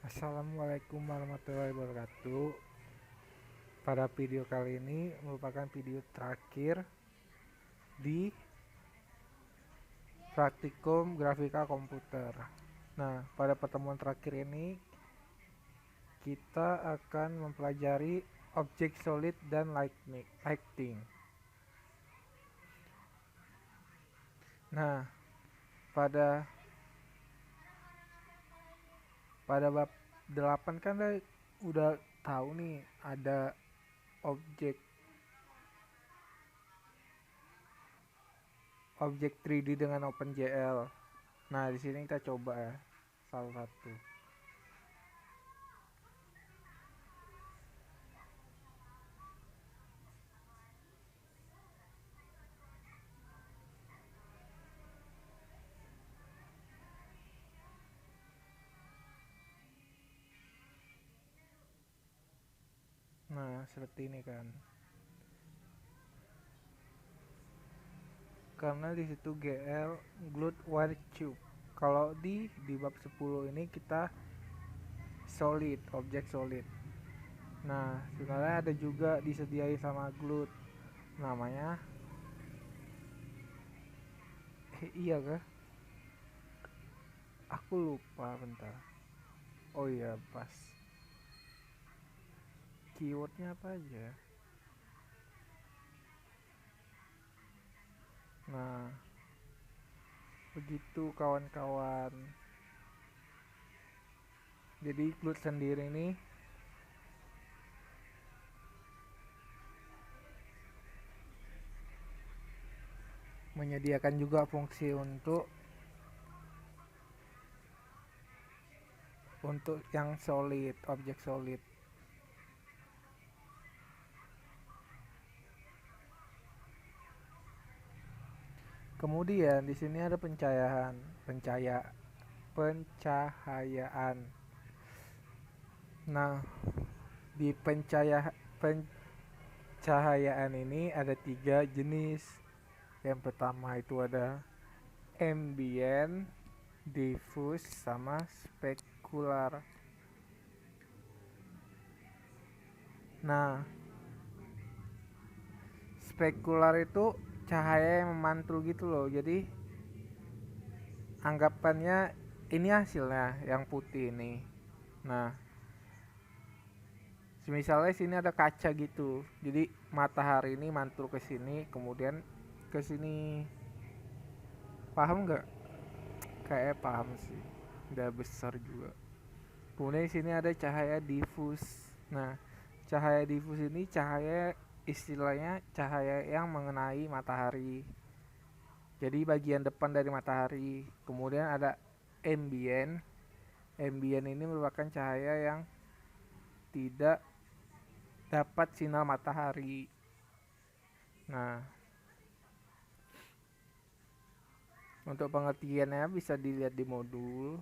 Assalamualaikum warahmatullahi wabarakatuh. Pada video kali ini merupakan video terakhir di praktikum grafika komputer. Nah, pada pertemuan terakhir ini kita akan mempelajari objek solid dan lighting. Nah, pada pada bab 8 kan udah tahu nih ada objek objek 3D dengan OpenGL. Nah, di sini kita coba ya salah satu. Nah, seperti ini kan. Karena di situ GL glued wire tube. Kalau di bab 10 ini kita solid, objek solid. Nah, sebenarnya ada juga disediain sama glued. Namanya iya kah? Aku lupa bentar. Oh iya, pas. Keywordnya apa aja? Nah, begitu kawan-kawan. Jadi glued sendiri ini menyediakan juga fungsi untuk yang solid, objek solid. Kemudian di sini ada pencahayaan. Nah, di pencahayaan ini ada 3 jenis. Yang pertama itu ada ambient, diffuse, sama specular. Nah, spekular itu cahaya yang memantul gitu loh. Jadi anggapannya ini hasilnya yang putih ini. Nah, misalnya sini ada kaca gitu. Jadi matahari ini mantul ke sini, kemudian ke sini. Paham nggak? Kayak paham sih. Udah besar juga. Kemudian di sini ada cahaya diffus. Nah, cahaya diffus ini cahaya istilahnya cahaya yang mengenai matahari. Jadi bagian depan dari matahari. Kemudian ada ambient. Ambient ini merupakan cahaya yang tidak dapat sinar matahari. Nah, untuk pengertiannya bisa dilihat di modul.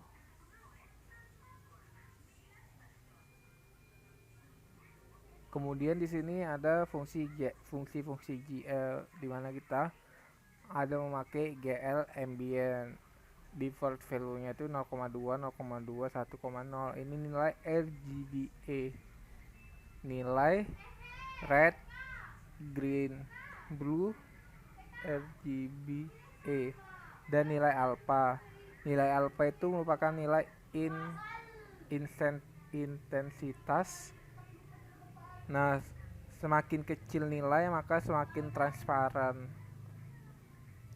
Kemudian di sini ada fungsi-fungsi GL di mana kita ada memakai GL ambient. Default value-nya itu 0,2, 0,2, 1,0. Ini nilai RGBA. Nilai red, green, blue, RGBA. Dan nilai alpha. Nilai alpha itu merupakan nilai intensitas. Nah, semakin kecil nilai maka semakin transparan.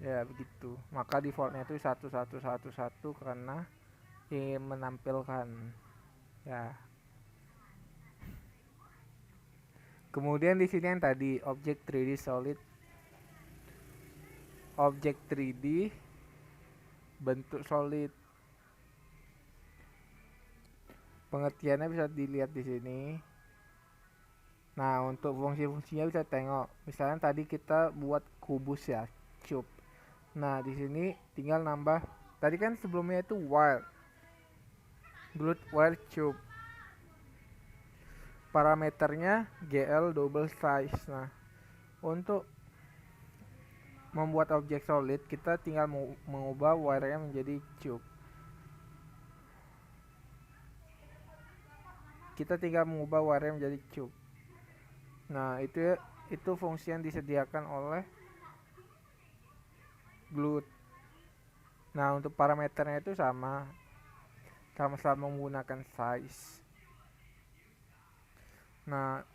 Ya begitu. Maka defaultnya itu 1111 karena ingin menampilkan ya. Kemudian di sini yang tadi objek 3D solid. Objek 3D bentuk solid. Pengertiannya bisa dilihat di sini. Nah, untuk fungsi-fungsinya bisa tengok. Misalnya tadi kita buat kubus ya, cube. Nah, di sini tinggal nambah. Tadi kan sebelumnya itu glued wire tube. Parameternya GL double size. Nah, untuk membuat objek solid kita tinggal mengubah wire-nya menjadi cube. kita tinggal mengubah warnanya menjadi cube. Nah, itu fungsi yang disediakan oleh Glut. Nah, untuk parameternya itu sama-sama menggunakan size. Nah,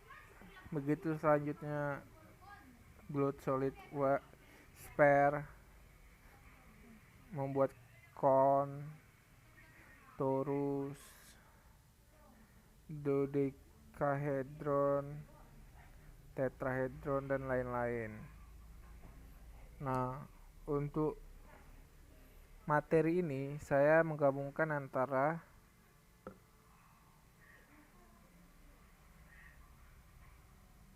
begitu selanjutnya Glut Solid Sphere membuat cone, torus, dodecahedron, tetrahedron dan lain-lain. Nah, untuk materi ini saya menggabungkan antara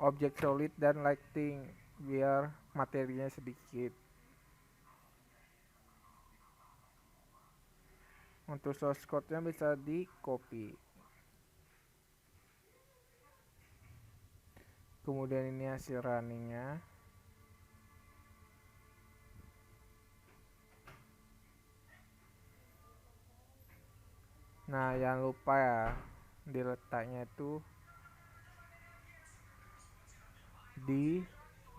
objek solid dan lighting biar materinya sedikit. Untuk source code-nya bisa di copy. Kemudian ini hasil runningnya. Nah, jangan lupa ya, diletaknya itu di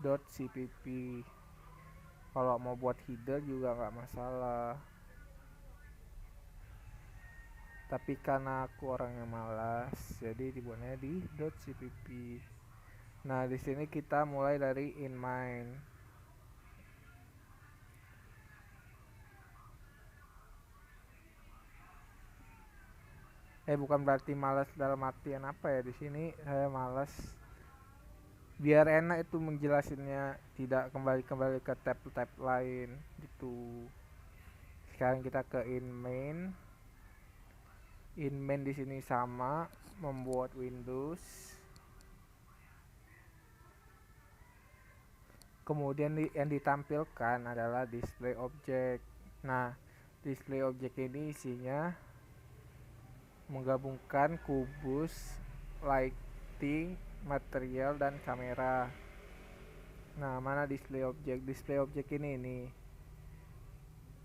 .cpp. Kalau mau buat header juga nggak masalah. Tapi karena aku orangnya malas, jadi dibuatnya di .cpp. Nah, di sini kita mulai dari in main. Bukan berarti malas dalam artian apa ya, di sini saya malas biar enak itu menjelasinnya, tidak kembali ke tab lain gitu. Sekarang kita ke in main di sini sama membuat Windows. Kemudian yang ditampilkan adalah display object. Nah, display object ini isinya menggabungkan kubus, lighting, material dan kamera. Nah, mana display object? Display object ini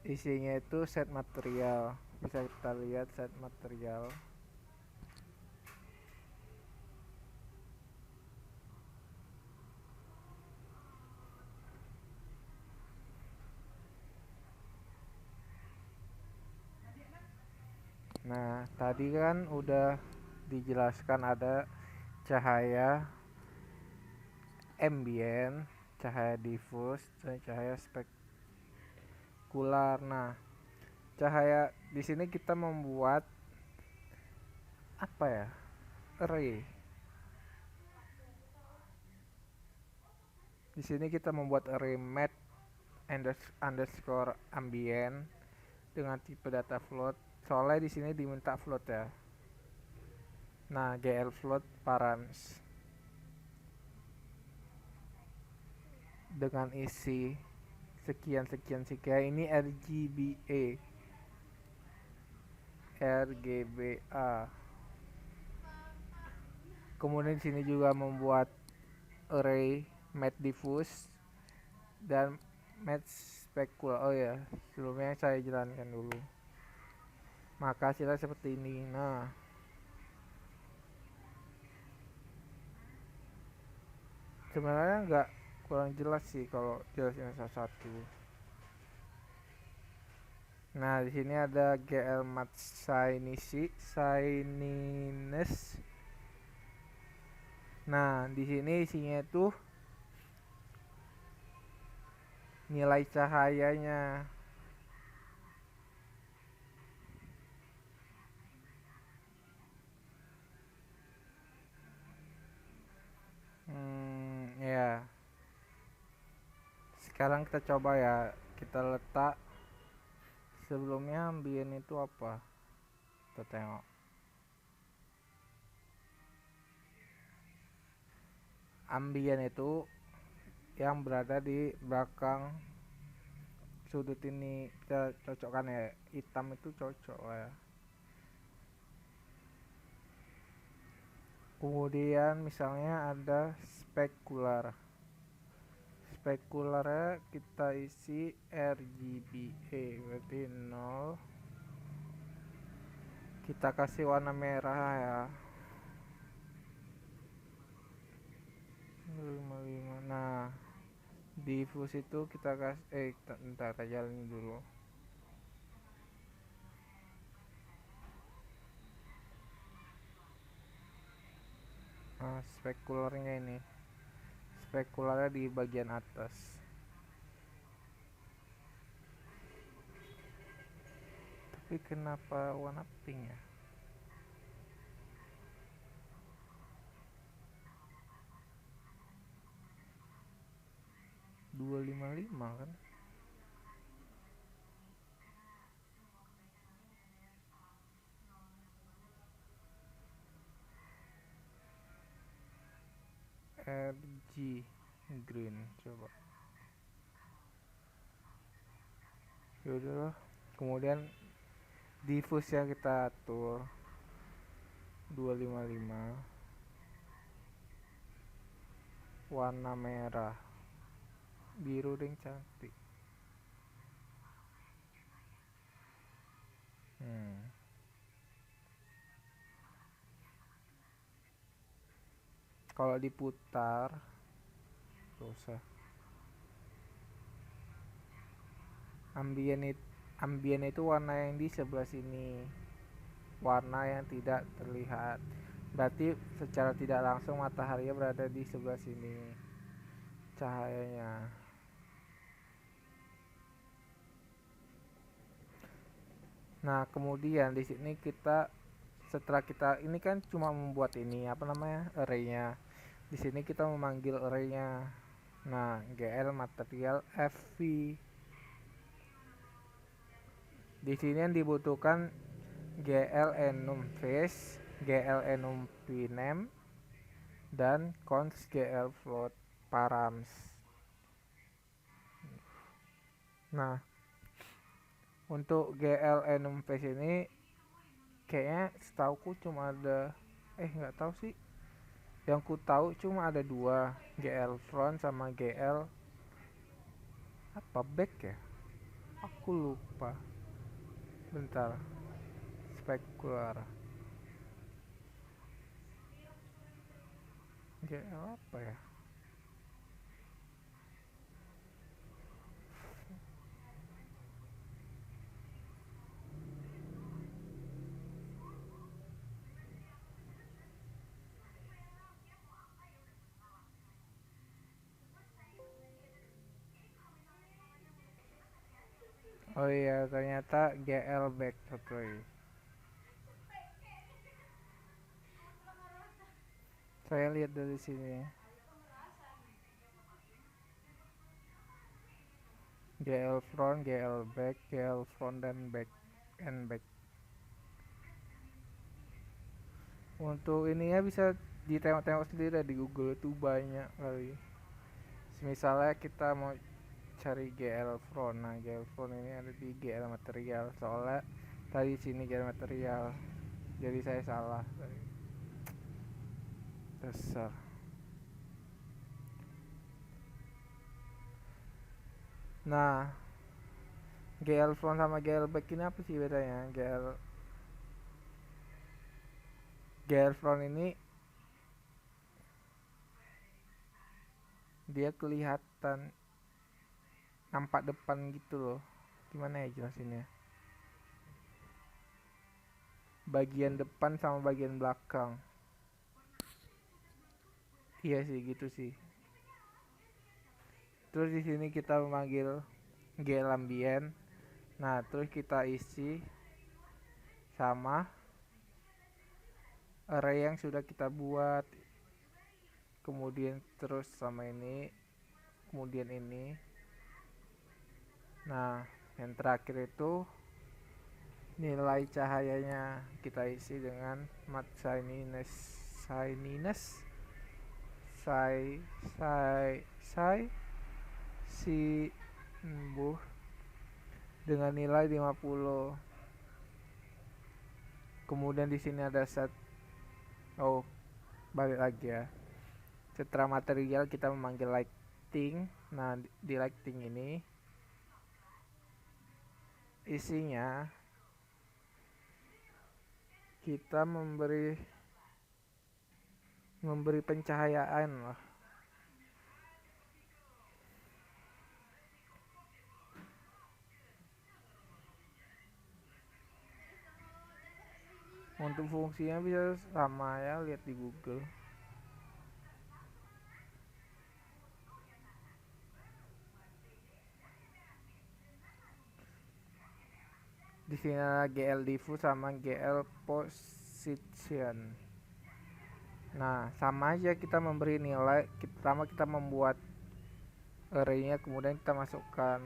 isinya itu set material. Bisa kita lihat set material. Nah, tadi kan udah dijelaskan ada cahaya ambient, cahaya diffuse, dan cahaya spekular. Nah, cahaya di sini kita membuat apa ya? Array. Di sini kita membuat array math underscore ambient dengan tipe data float. Soalnya di sini diminta float ya. Nah, GL float params dengan isi sekian ini RGBA. Kemudian di sini juga membuat array math diffuse dan math specular. Oh ya, sebelumnya saya jalankan dulu. Maka hasilnya seperti ini. Nah, sebenarnya nggak kurang jelas sih kalau jelasin satu-satu. Nah, di sini ada GL Math Shininess. Nah, di sini isinya itu nilai cahayanya. Ya. Sekarang kita coba ya, kita letak sebelumnya ambien itu apa? Kita tengok. Ambien itu yang berada di belakang sudut ini, kita cocokkan ya, hitam itu cocok lah ya. Kemudian misalnya ada spekularnya kita isi RGBA, berarti 0. Kita kasih warna merah ya. 255. Nah, diffuse itu kita kasih ntar jalanin dulu. Nah, spekularnya ini. Spekularnya di bagian atas. Tapi kenapa warna pink ya? Dua lima lima kan? RG green coba. Yaudah, kemudian diffuse yang kita atur 255, warna merah, biru yang cantik. Kalau diputar gak usah. Ambien itu warna yang di sebelah sini, warna yang tidak terlihat. Berarti secara tidak langsung matahari berada di sebelah sini cahayanya. Nah, kemudian di sini kita setelah kita ini kan cuma membuat ini apa namanya arraynya. Di sini kita memanggil arraynya. Nah, GL material FV. Di sini yang dibutuhkan GL enum face, GL enum pinem, dan cons GL float params. Nah, untuk GL enum face ini kayaknya setauku cuma ada nggak tahu sih. Yang ku tahu cuma ada dua, GL front sama GL apa back ya? Aku lupa. Bentar. Spekular. GL apa ya? Oh iya, ternyata GL back coy. Saya lihat dari sini. GL front, GL back, GL front dan back and back. Untuk ininya bisa ditengok-tengok sendiri di Google tuh banyak kali. Misalnya kita mau cari GL front, nah GL front ini ada di GL material. Soalnya tadi sini GL material, jadi saya salah. Dasar. Nah, GL front sama GL back ini apa sih bedanya? GL front ini dia kelihatan nampak depan gitu loh. Gimana ya jelasinnya? Bagian depan sama bagian belakang. Iya sih gitu sih. Terus di sini kita memanggil GL ambient. Nah, terus kita isi sama array yang sudah kita buat. Kemudian terus sama ini, kemudian ini. Nah, yang terakhir itu nilai cahayanya kita isi dengan matte shininess si dengan nilai 50. Kemudian di sini ada balik lagi ya. Setelah material kita memanggil lighting. Nah, di lighting ini isinya kita memberi pencahayaan lah. Untuk fungsinya bisa sama ya, lihat di Google. Di sini ada GL diffuse sama GL position. Nah, sama aja kita memberi nilai. Pertama kita membuat array-nya, kemudian kita masukkan.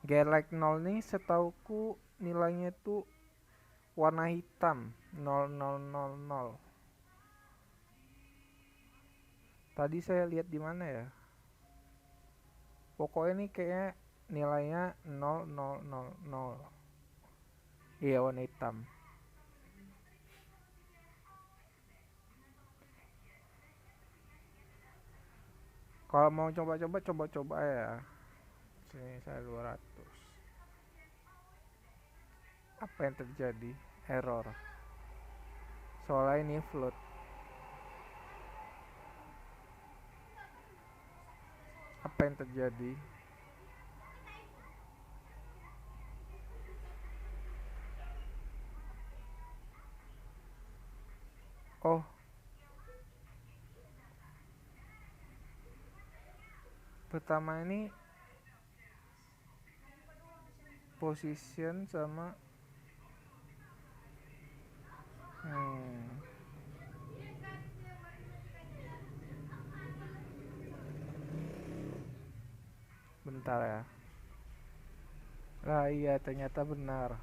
GL like 0 nih setauku nilainya tuh warna hitam 0000. Tadi saya lihat di mana ya? Pokoknya ini kayaknya nilainya 0000. Iya, warna hitam. Kalau mau coba-coba ya. Sini saya 200. Apa yang terjadi? Error. Soalnya ini float. Apa yang terjadi? Oh, pertama ini position sama bentar ya. Lah iya, ternyata benar.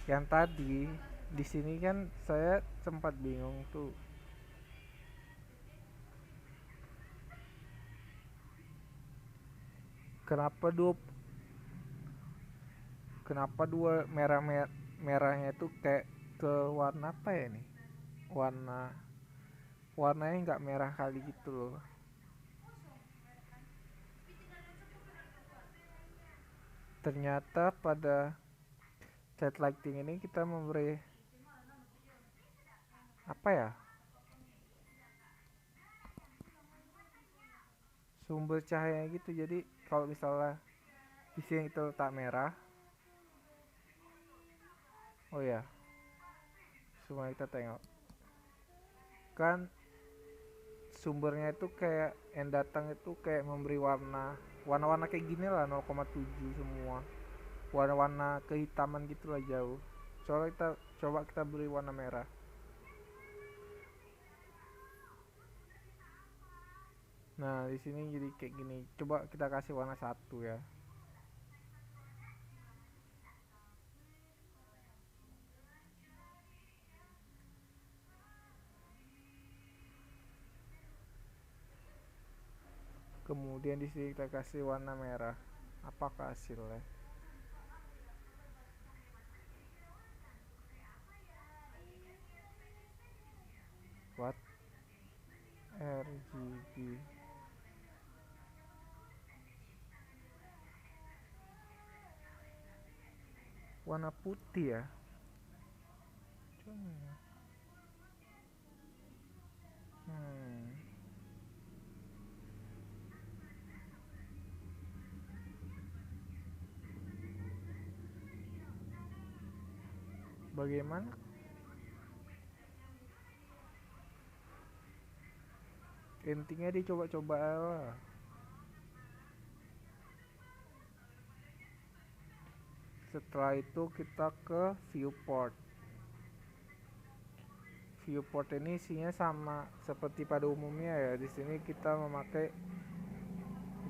Yang tadi di sini kan saya sempat bingung tuh. Kenapa dua kenapa dua merahnya itu kayak ke warna apa ya nih? Warnanya nggak merah kali gitu loh. Ternyata pada cat lighting ini kita memberi apa ya? Sumber cahaya gitu. Jadi kalau misalnya di sini itu letak merah, oh ya, semua kita tengok kan sumbernya itu kayak yang datang itu kayak memberi warna-warna kayak gini lah, 0,7 semua warna-warna kehitaman gitu lah jauh. Soalnya kita beri warna merah. Nah, di sini jadi kayak gini. Coba kita kasih warna satu ya. Kemudian di sini kita kasih warna merah. Apakah hasilnya? What? RGB. Warna putih ya. Hmm. Bagaimana? Intinya dicoba-coba lah. Setelah itu kita ke viewport. Viewport ini isinya sama seperti pada umumnya ya. Di sini kita memakai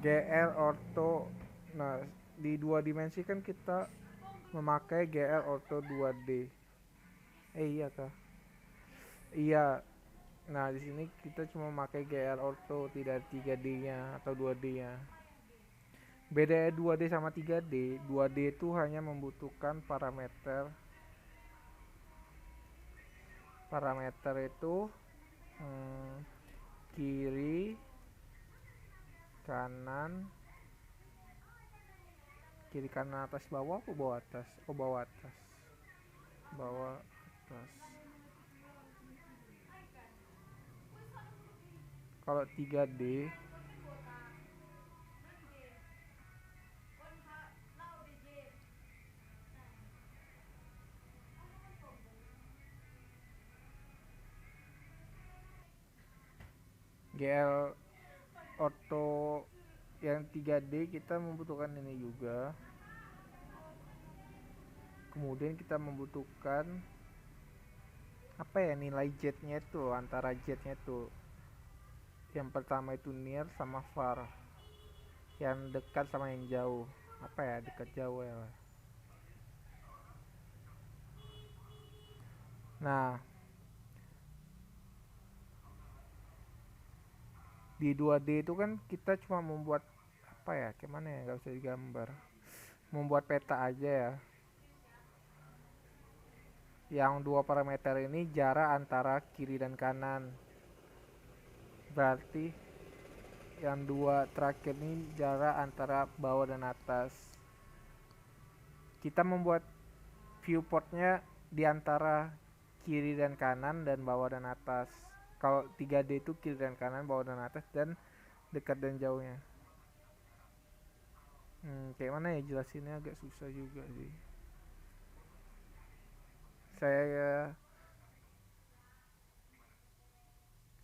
GL Ortho. Nah, di dua dimensi kan kita memakai GL Ortho 2D. Iya kah? Iya. Nah, di sini kita cuma memakai GL Ortho, tidak 3D-nya atau 2D-nya. Beda 2D sama 3D. 2D itu hanya membutuhkan parameter itu hmm, kiri, kanan, atas bawah apa bawah atas? Oh, bawah atas. Bawah atas. Kalau 3D GL auto yang 3D kita membutuhkan ini juga. Kemudian kita membutuhkan apa ya, nilai jetnya itu, antara jetnya itu yang pertama itu near sama far, yang dekat sama yang jauh. Apa ya, dekat jauh ya. Nah, di 2D itu kan kita cuma membuat apa ya, gimana ya, nggak bisa digambar, membuat peta aja ya. Yang dua parameter ini jarak antara kiri dan kanan, berarti yang dua terakhir ini jarak antara bawah dan atas. Kita membuat viewportnya di antara kiri dan kanan dan bawah dan atas. Kalau 3D itu kiri dan kanan, bawah dan atas, dan dekat dan jauhnya. Kayak mana ya jelasinnya, agak susah juga sih. Saya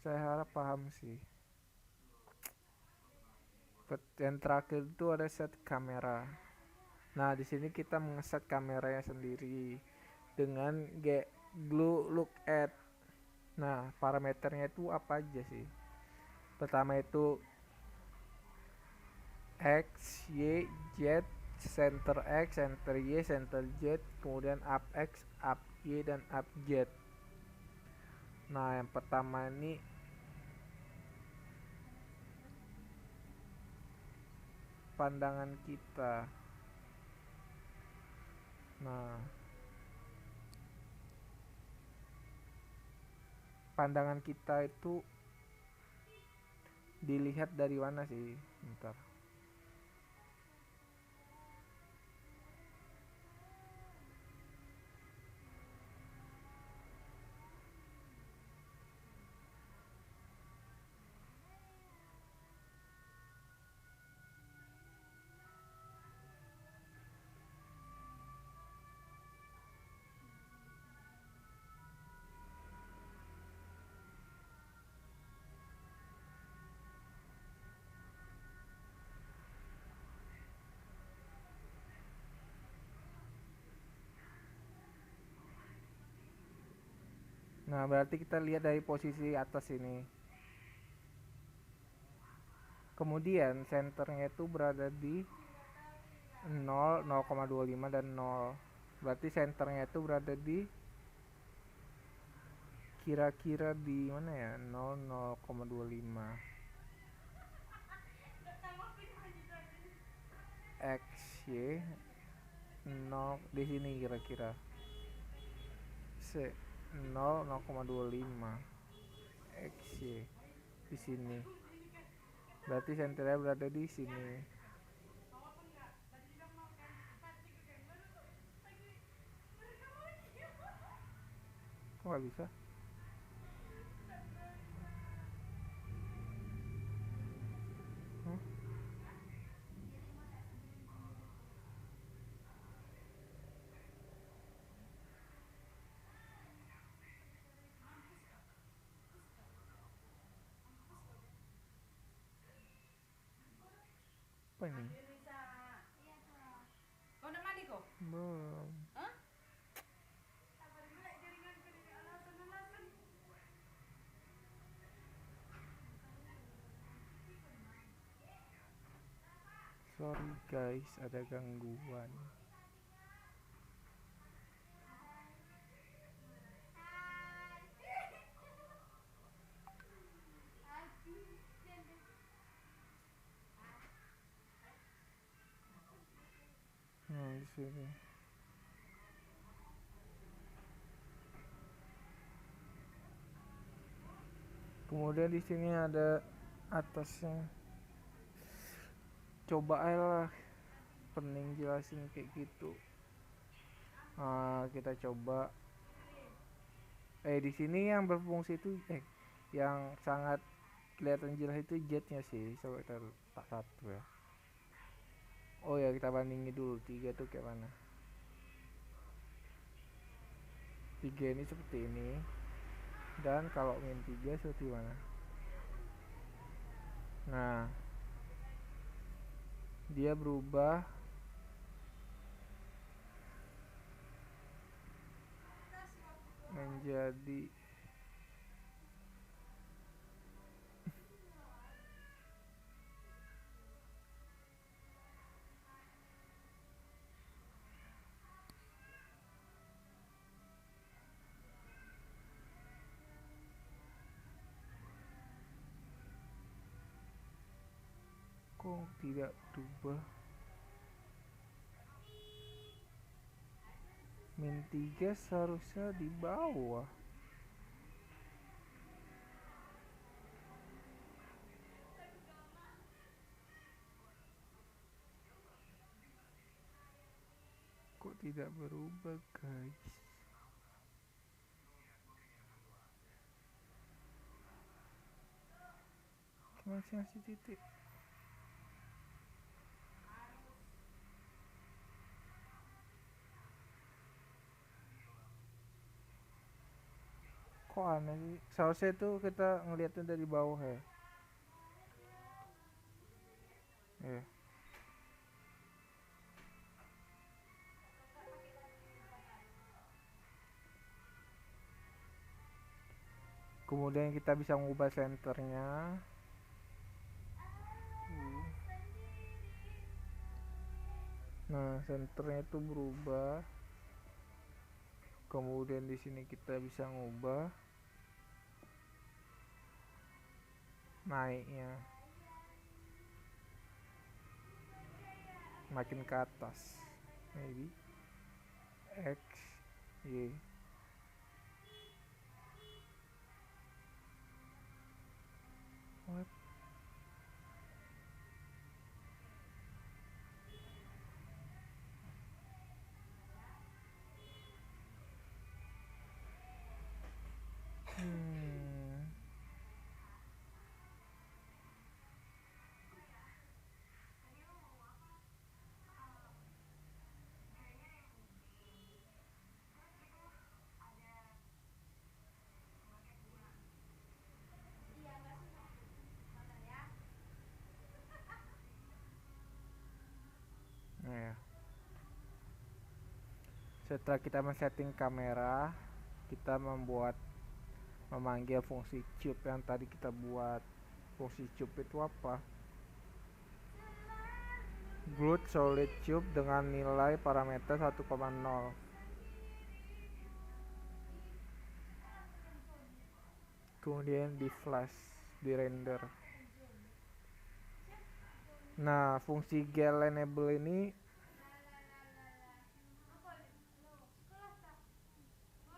saya harap paham sih. Yang terakhir itu ada set kamera. Nah, di sini kita mengeset kameranya sendiri dengan glue look at. Nah, parameternya itu apa aja sih? Pertama itu X, Y, Z, center X, center Y, center Z, kemudian up X, up Y, dan up Z. Nah, yang pertama ini pandangan kita. Nah, pandangan kita itu dilihat dari mana sih? Bentar. Nah, berarti kita lihat dari posisi atas ini. Kemudian senternya itu berada di 0, 0,25 dan 0. Berarti senternya itu berada di kira-kira di mana ya? 0, 0,25. X, Y, 0 di sini kira-kira. 0, 0,25 X, Y di sini. Berarti senternya berada di sini. Kok nggak bisa? Apa ini? Belum. Sorry guys, ada gangguan. Di sini. Kemudian di sini ada atasnya. Coba aja lah pening jelasin kayak gitu. Kita coba. Di sini yang berfungsi itu yang sangat kelihatan jelas itu jetnya sih. Coba kita tak satu ya. Oh ya, kita bandingin dulu 3 tuh kayak mana. 3 ini seperti ini. Dan kalau min 3 seperti mana? Nah, dia berubah menjadi kok tidak berubah. Min 3 seharusnya di bawah. Kok tidak berubah guys? Masih ngasih titik. Kok aneh sih? Seharusnya itu kita ngeliatnya dari bawah ya. Ya. Kemudian kita bisa mengubah senternya. Nah, senternya itu berubah. Kemudian di sini kita bisa ngubah naiknya makin ke atas. Maybe X, Y. What? Nah, ya. Setelah kita men-setting kamera, kita memanggil fungsi cube yang tadi kita buat. Fungsi cube itu apa? Glued solid cube dengan nilai parameter 1,0. Kemudian di flash, di render. Nah, fungsi GL enable ini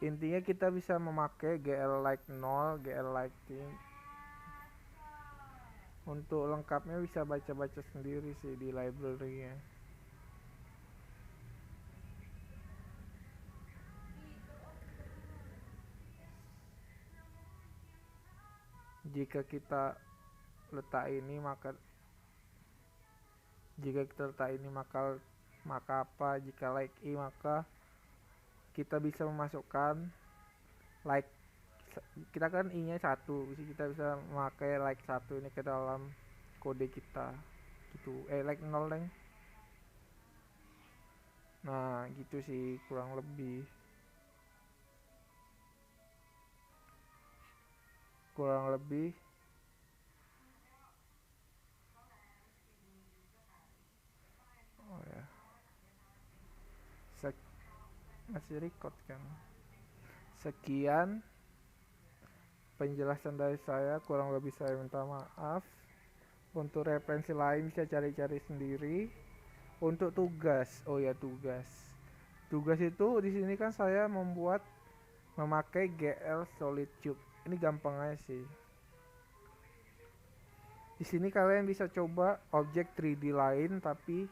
intinya kita bisa memakai GL like 0, GL lighting. Untuk lengkapnya bisa baca-baca sendiri sih di library-nya. Jika kita letak ini maka apa? Jika like I maka kita bisa memasukkan like, kita kan I nya 1, kita bisa memakai like 1 ini ke dalam kode kita gitu. Like 0 deh. Nah gitu sih kurang lebih oh ya, masih record kan. Sekian penjelasan dari saya, kurang lebih saya minta maaf. Untuk referensi lain bisa cari-cari sendiri. Untuk tugas, oh ya tugas itu di sini kan saya memakai GL Solid Cube. Ini gampang aja sih. Di sini kalian bisa coba objek 3D lain tapi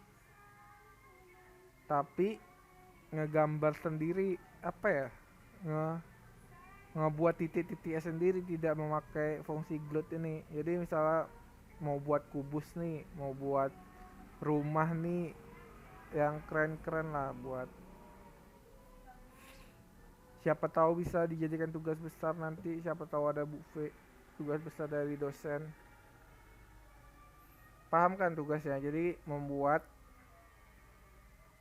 ngegambar sendiri, apa ya, ngebuat titik-titik sendiri, tidak memakai fungsi glued ini. Jadi misalnya mau buat kubus nih, mau buat rumah nih yang keren-keren lah, buat siapa tahu bisa dijadikan tugas besar nanti, siapa tahu ada buffet tugas besar dari dosen. Paham kan tugasnya? Jadi membuat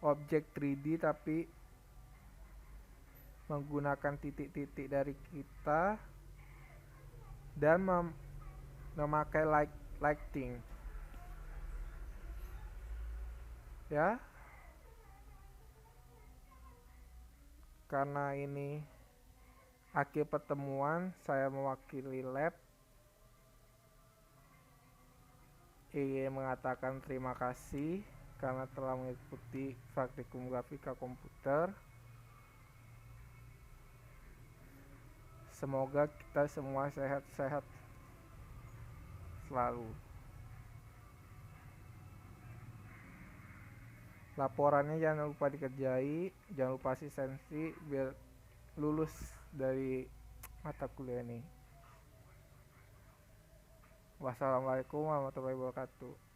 objek 3D tapi menggunakan titik-titik dari kita dan memakai lighting ya. Karena ini akhir pertemuan, saya mewakili lab ingin mengatakan terima kasih karena telah mengikuti praktikum grafika komputer. Semoga kita semua sehat-sehat selalu. Laporannya jangan lupa dikerjai, jangan lupa asistensi biar lulus dari mata kuliah ini. Wassalamualaikum warahmatullahi wabarakatuh.